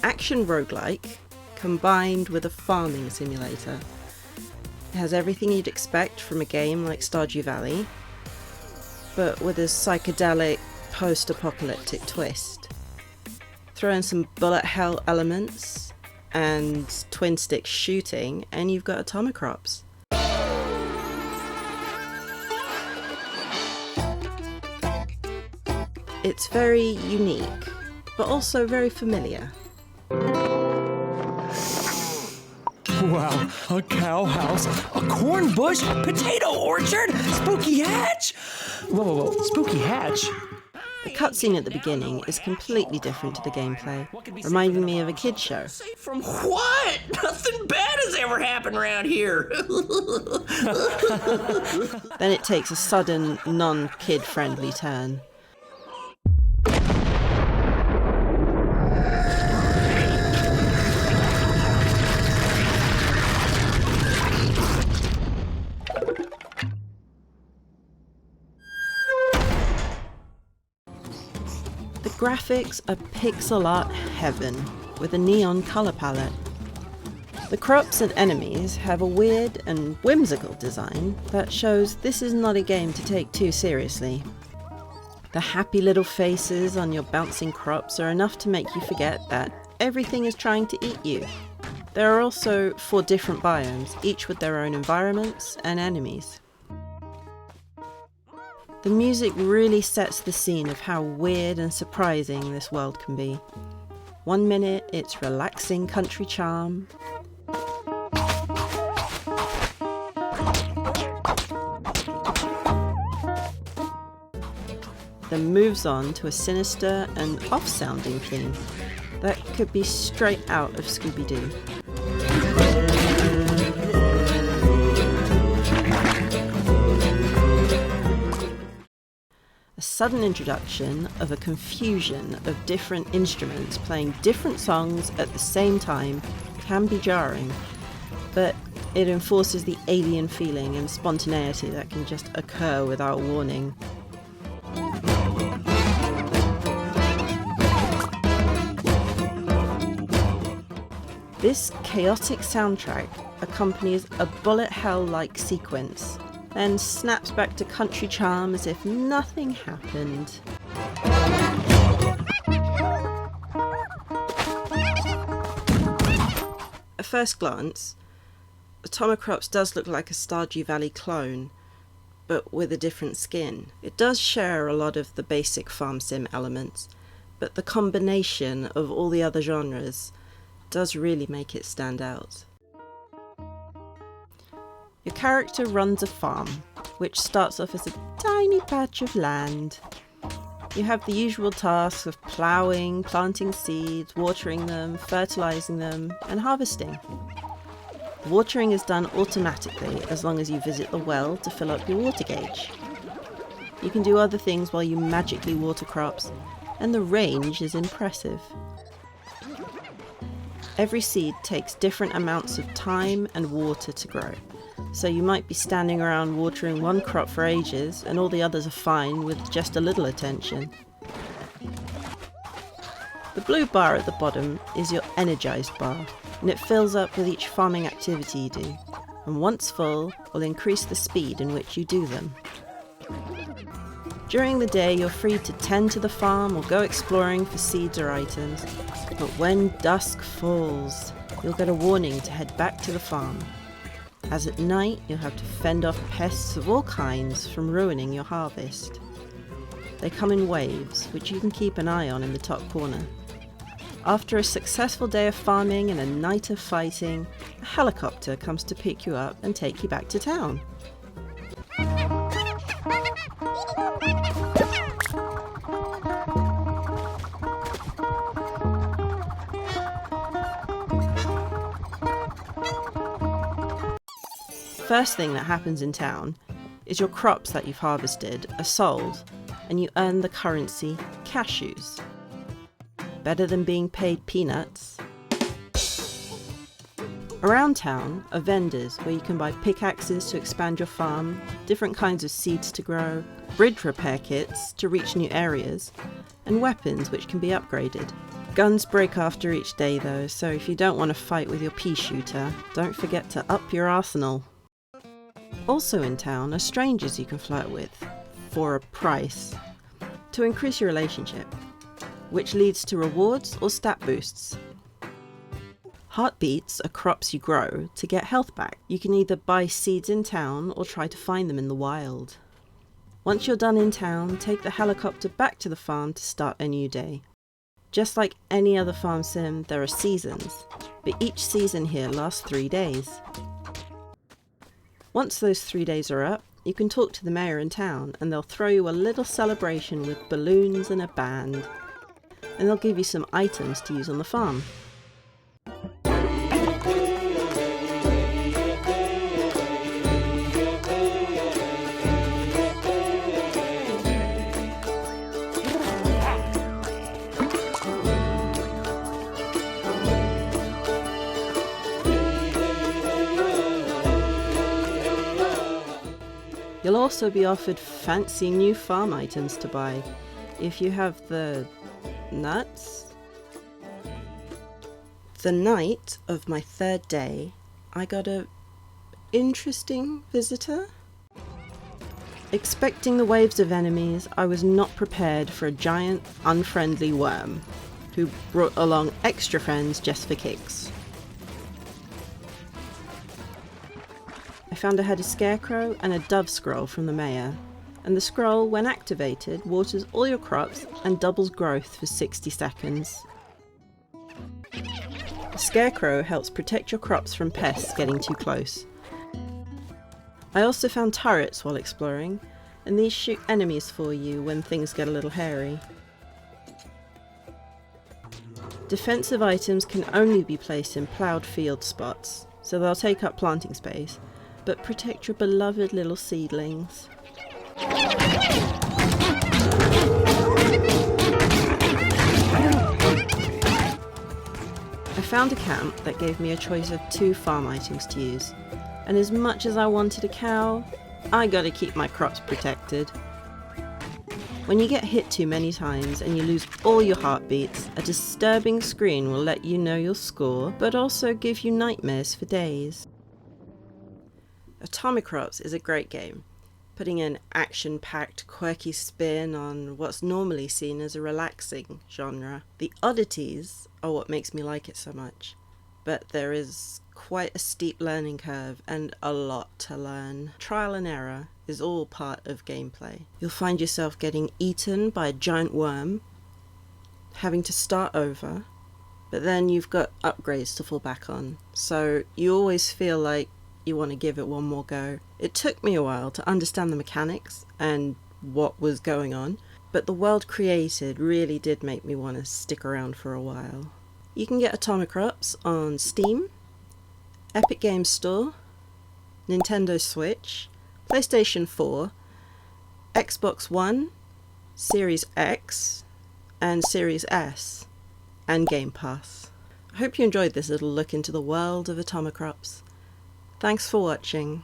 action roguelike combined with a farming simulator. It has everything you'd expect from a game like Stardew Valley, but with a psychedelic post-apocalyptic twist. Throw in some bullet hell elements and twin stick shooting and you've got Atomicrops. It's very unique, but also very familiar. Wow, a cow house, a corn bush, potato orchard, spooky hatch! Whoa, spooky hatch? The cutscene at the beginning is completely different to the gameplay, reminding me of a kid's show. From what? Nothing bad has ever happened around here. Then it takes a sudden, non-kid friendly turn. The graphics are pixel art heaven, with a neon colour palette. The crops and enemies have a weird and whimsical design that shows this is not a game to take too seriously. The happy little faces on your bouncing crops are enough to make you forget that everything is trying to eat you. There are also 4 different biomes, each with their own environments and enemies. The music really sets the scene of how weird and surprising this world can be. One minute it's relaxing country charm, then moves on to a sinister and off-sounding theme that could be straight out of Scooby-Doo. A sudden introduction of a confusion of different instruments playing different songs at the same time can be jarring, but it enforces the alien feeling and spontaneity that can just occur without warning. This chaotic soundtrack accompanies a bullet hell-like sequence, then snaps back to country charm as if nothing happened. At first glance, Atomicrops does look like a Stardew Valley clone, but with a different skin. It does share a lot of the basic farm sim elements, but the combination of all the other genres does really make it stand out. Your character runs a farm, which starts off as a tiny patch of land. You have the usual tasks of ploughing, planting seeds, watering them, fertilizing them, and harvesting. The watering is done automatically as long as you visit the well to fill up your water gauge. You can do other things while you magically water crops, and the range is impressive. Every seed takes different amounts of time and water to grow, so you might be standing around watering one crop for ages and all the others are fine with just a little attention. The blue bar at the bottom is your energized bar, and it fills up with each farming activity you do, and once full will increase the speed in which you do them. During the day you're free to tend to the farm or go exploring for seeds or items, but when dusk falls, you'll get a warning to head back to the farm. As at night, you'll have to fend off pests of all kinds from ruining your harvest. They come in waves, which you can keep an eye on in the top corner. After a successful day of farming and a night of fighting, a helicopter comes to pick you up and take you back to town. First thing that happens in town is your crops that you've harvested are sold, and you earn the currency cashews. Better than being paid peanuts. Around town are vendors where you can buy pickaxes to expand your farm, different kinds of seeds to grow, bridge repair kits to reach new areas, and weapons which can be upgraded. Guns break after each day though, so if you don't want to fight with your pea shooter, don't forget to up your arsenal. Also in town are strangers you can flirt with, for a price, to increase your relationship, which leads to rewards or stat boosts. Heartbeats are crops you grow to get health back. You can either buy seeds in town or try to find them in the wild. Once you're done in town, take the helicopter back to the farm to start a new day. Just like any other farm sim, there are seasons, but each season here lasts 3 days. Once those 3 days are up, you can talk to the mayor in town and they'll throw you a little celebration with balloons and a band. And they'll give you some items to use on the farm. You'll also be offered fancy new farm items to buy if you have the nuts. The night of my 3rd day, I got a interesting visitor. Expecting the waves of enemies, I was not prepared for a giant, unfriendly worm who brought along extra friends just for kicks. I found I had a scarecrow and a dove scroll from the mayor, and the scroll, when activated, waters all your crops and doubles growth for 60 seconds. The scarecrow helps protect your crops from pests getting too close. I also found turrets while exploring, and these shoot enemies for you when things get a little hairy. Defensive items can only be placed in ploughed field spots, so they'll take up planting space, but protect your beloved little seedlings. I found a camp that gave me a choice of 2 farm items to use, and as much as I wanted a cow, I gotta keep my crops protected. When you get hit too many times and you lose all your heartbeats, a disturbing screen will let you know your score, but also give you nightmares for days. Atomicrops is a great game, putting an action-packed, quirky spin on what's normally seen as a relaxing genre. The oddities are what makes me like it so much, but there is quite a steep learning curve and a lot to learn. Trial and error is all part of gameplay. You'll find yourself getting eaten by a giant worm, having to start over, but then you've got upgrades to fall back on, so you always feel like you want to give it one more go. It took me a while to understand the mechanics and what was going on, but the world created really did make me want to stick around for a while. You can get Atomicrops on Steam, Epic Games Store, Nintendo Switch, PlayStation 4, Xbox One, Series X, and Series S, and Game Pass. I hope you enjoyed this little look into the world of Atomicrops. Thanks for watching.